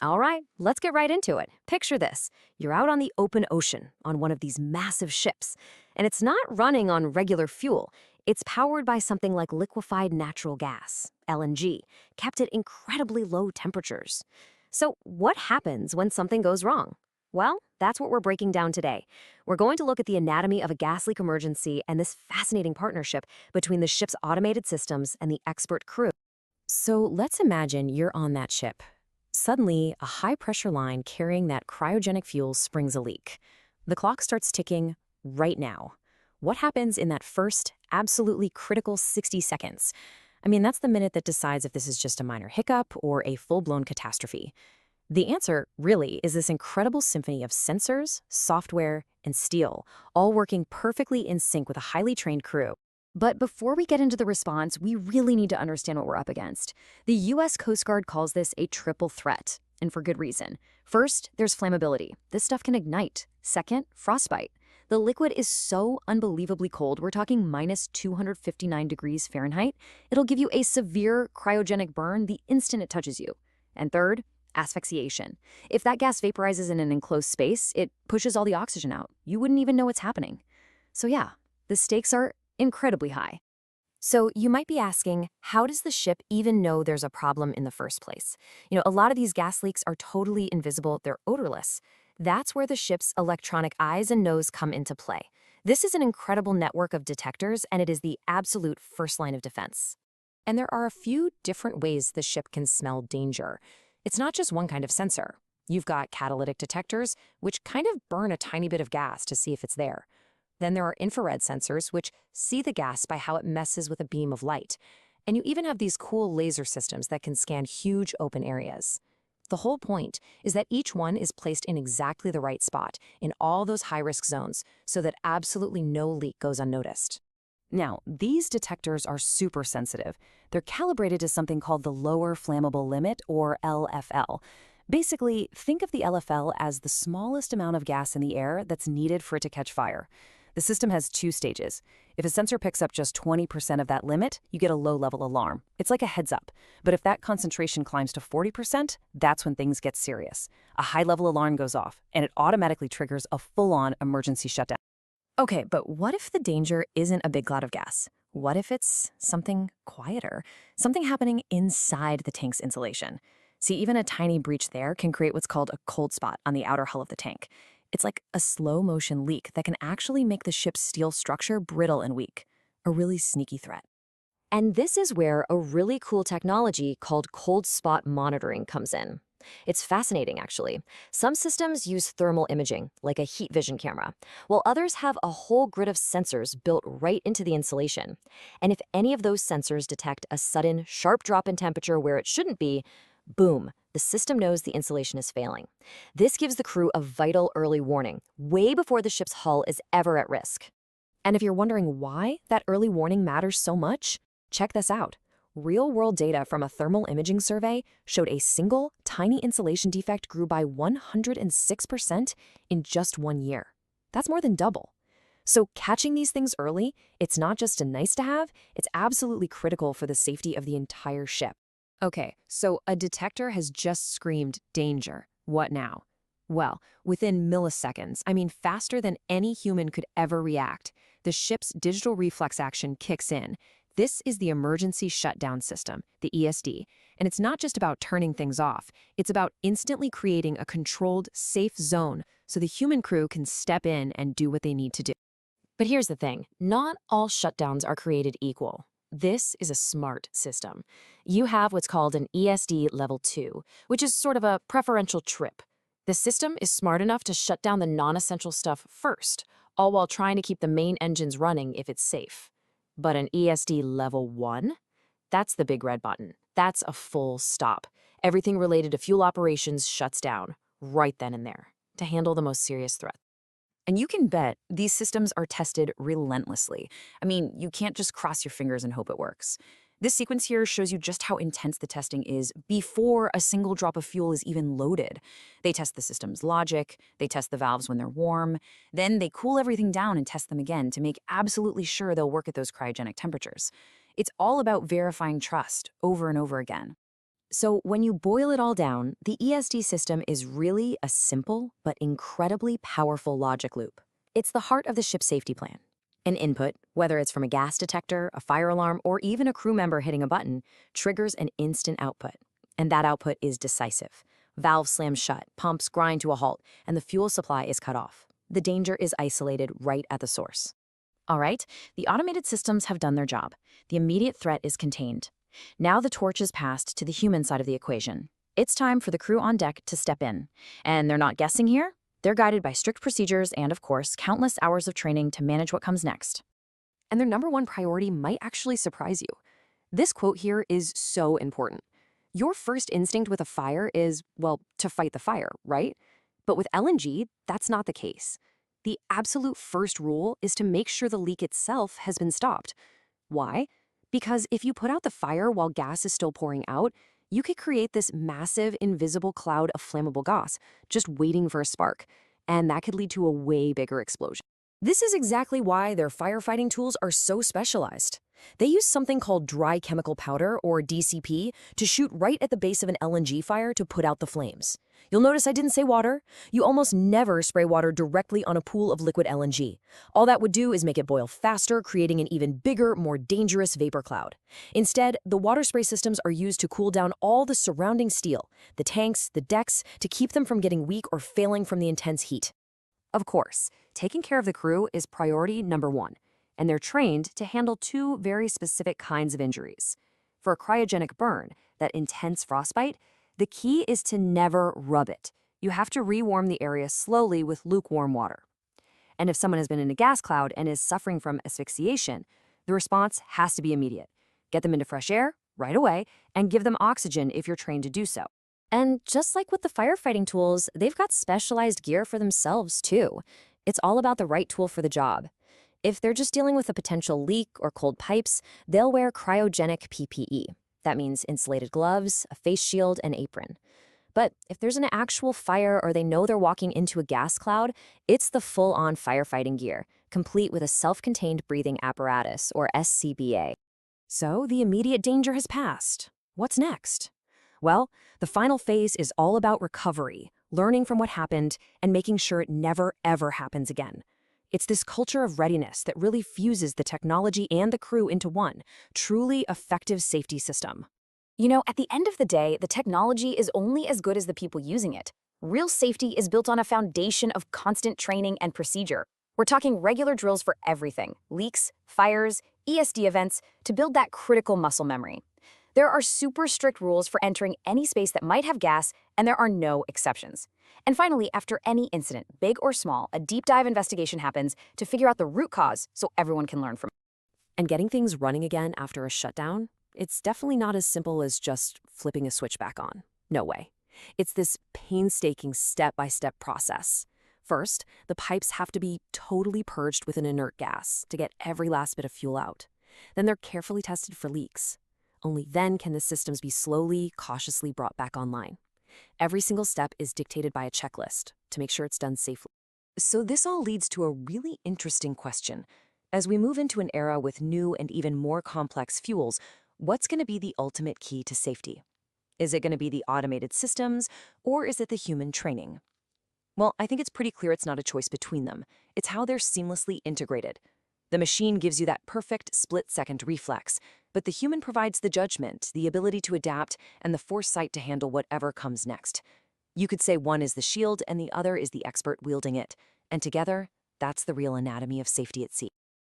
All right, let's get right into it. Picture this. You're out on the open ocean on one of these massive ships, and it's not running on regular fuel. It's powered by something like liquefied natural gas, LNG, kept at incredibly low temperatures. So, what happens when something goes wrong? Well, that's what we're breaking down today. We're going to look at the anatomy of a gas leak emergency and this fascinating partnership between the ship's automated systems and the expert crew. So let's imagine you're on that ship. Suddenly, a high pressure line carrying that cryogenic fuel springs a leak. The clock starts ticking right now. What happens in that first, absolutely critical 60 seconds? I mean, that's the minute that decides if this is just a minor hiccup or a full blown catastrophe. The answer, really, is this incredible symphony of sensors, software, and steel, all working perfectly in sync with a highly trained crew. But before we get into the response, we really need to understand what we're up against. The US Coast Guard calls this a triple threat, and for good reason. First, there's flammability. This stuff can ignite. Second, frostbite. The liquid is so unbelievably cold, we're talking minus 259 degrees Fahrenheit. It'll give you a severe cryogenic burn the instant it touches you. And third, asphyxiation. If that gas vaporizes in an enclosed space, it pushes all the oxygen out. You wouldn't even know what's happening. So yeah, the stakes are incredibly high. So you might be asking, how does the ship even know there's a problem in the first place? A lot of these gas leaks are totally invisible, they're odorless. That's where the ship's electronic eyes and nose come into play. This is an incredible network of detectors, and it is the absolute first line of defense. And there are a few different ways the ship can smell danger. It's not just one kind of sensor. You've got catalytic detectors, which kind of burn a tiny bit of gas to see if it's there. Then there are infrared sensors, which see the gas by how it messes with a beam of light. And you even have these cool laser systems that can scan huge open areas. The whole point is that each one is placed in exactly the right spot in all those high-risk zones so that absolutely no leak goes unnoticed. Now, these detectors are super sensitive. They're calibrated to something called the lower flammable limit, or LFL. Basically, think of the LFL as the smallest amount of gas in the air that's needed for it to catch fire. The system has two stages. If a sensor picks up just 20% of that limit, you get a low-level alarm. It's like a heads-up. But if that concentration climbs to 40%, that's when things get serious. A high-level alarm goes off, and it automatically triggers a full-on emergency shutdown. Okay, but what if the danger isn't a big cloud of gas? What if it's something quieter? Something happening inside the tank's insulation? See, even a tiny breach there can create what's called a cold spot on the outer hull of the tank. It's like a slow-motion leak that can actually make the ship's steel structure brittle and weak. A really sneaky threat. And this is where a really cool technology called cold spot monitoring comes in. It's fascinating, actually. Some systems use thermal imaging, like a heat vision camera, while others have a whole grid of sensors built right into the insulation. And if any of those sensors detect a sudden, sharp drop in temperature where it shouldn't be, boom, the system knows the insulation is failing. This gives the crew a vital early warning, way before the ship's hull is ever at risk. And if you're wondering why that early warning matters so much, check this out. Real-world data from a thermal imaging survey showed a single, tiny insulation defect grew by 106% in just 1 year. That's more than double. So catching these things early, it's not just a nice-to-have, it's absolutely critical for the safety of the entire ship. Okay, so a detector has just screamed danger. What now? Well, within milliseconds, I mean faster than any human could ever react, the ship's digital reflex action kicks in. This is the Emergency Shutdown System, the ESD, and it's not just about turning things off. It's about instantly creating a controlled, safe zone so the human crew can step in and do what they need to do. But here's the thing, not all shutdowns are created equal. This is a smart system. You have what's called an ESD Level 2, which is sort of a preferential trip. The system is smart enough to shut down the non-essential stuff first, all while trying to keep the main engines running if it's safe. But an ESD Level 1? That's the big red button. That's a full stop. Everything related to fuel operations shuts down, right then and there, to handle the most serious threat. And you can bet these systems are tested relentlessly. I mean, you can't just cross your fingers and hope it works. This sequence here shows you just how intense the testing is before a single drop of fuel is even loaded. They test the system's logic, they test the valves when they're warm, then they cool everything down and test them again to make absolutely sure they'll work at those cryogenic temperatures. It's all about verifying trust over and over again. So when you boil it all down, the ESD system is really a simple but incredibly powerful logic loop. It's the heart of the ship's safety plan. An input, whether it's from a gas detector, a fire alarm, or even a crew member hitting a button, triggers an instant output. And that output is decisive. Valves slam shut, pumps grind to a halt, and the fuel supply is cut off. The danger is isolated right at the source. All right, the automated systems have done their job. The immediate threat is contained. Now the torch is passed to the human side of the equation. It's time for the crew on deck to step in. And they're not guessing here. They're guided by strict procedures and, of course, countless hours of training to manage what comes next. And their number one priority might actually surprise you. This quote here is so important. Your first instinct with a fire is, well, to fight the fire, right? But with LNG, that's not the case. The absolute first rule is to make sure the leak itself has been stopped. Why? Because if you put out the fire while gas is still pouring out, you could create this massive, invisible cloud of flammable gas, just waiting for a spark, and that could lead to a way bigger explosion. This is exactly why their firefighting tools are so specialized. They use something called dry chemical powder, or DCP, to shoot right at the base of an LNG fire to put out the flames. You'll notice I didn't say water. You almost never spray water directly on a pool of liquid LNG. All that would do is make it boil faster, creating an even bigger, more dangerous vapor cloud. Instead, the water spray systems are used to cool down all the surrounding steel, the tanks, the decks, to keep them from getting weak or failing from the intense heat. Of course, taking care of the crew is priority number one, and they're trained to handle two very specific kinds of injuries. For a cryogenic burn, that intense frostbite, the key is to never rub it. You have to rewarm the area slowly with lukewarm water. And if someone has been in a gas cloud and is suffering from asphyxiation, the response has to be immediate. Get them into fresh air right away and give them oxygen if you're trained to do so. And just like with the firefighting tools, they've got specialized gear for themselves too. It's all about the right tool for the job. If they're just dealing with a potential leak or cold pipes, they'll wear cryogenic PPE. That means insulated gloves, a face shield, and apron. But if there's an actual fire or they know they're walking into a gas cloud, it's the full-on firefighting gear, complete with a self-contained breathing apparatus, or SCBA. So the immediate danger has passed. What's next? Well, the final phase is all about recovery, learning from what happened, and making sure it never, ever happens again. It's this culture of readiness that really fuses the technology and the crew into one, truly effective safety system. You know, at the end of the day, the technology is only as good as the people using it. Real safety is built on a foundation of constant training and procedure. We're talking regular drills for everything: leaks, fires, ESD events, to build that critical muscle memory. There are super strict rules for entering any space that might have gas, and there are no exceptions. And finally, after any incident, big or small, a deep dive investigation happens to figure out the root cause so everyone can learn from it. And getting things running again after a shutdown? It's definitely not as simple as just flipping a switch back on. No way. It's this painstaking step-by-step process. First, the pipes have to be totally purged with an inert gas to get every last bit of fuel out. Then they're carefully tested for leaks. Only then can the systems be slowly, cautiously brought back online. Every single step is dictated by a checklist to make sure it's done safely. So this all leads to a really interesting question. As we move into an era with new and even more complex fuels, what's going to be the ultimate key to safety? Is it going to be the automated systems, or is it the human training? Well, I think it's pretty clear it's not a choice between them. It's how they're seamlessly integrated. The machine gives you that perfect split-second reflex, but the human provides the judgment, the ability to adapt, and the foresight to handle whatever comes next. You could say one is the shield and the other is the expert wielding it. And together, that's the real anatomy of safety at sea.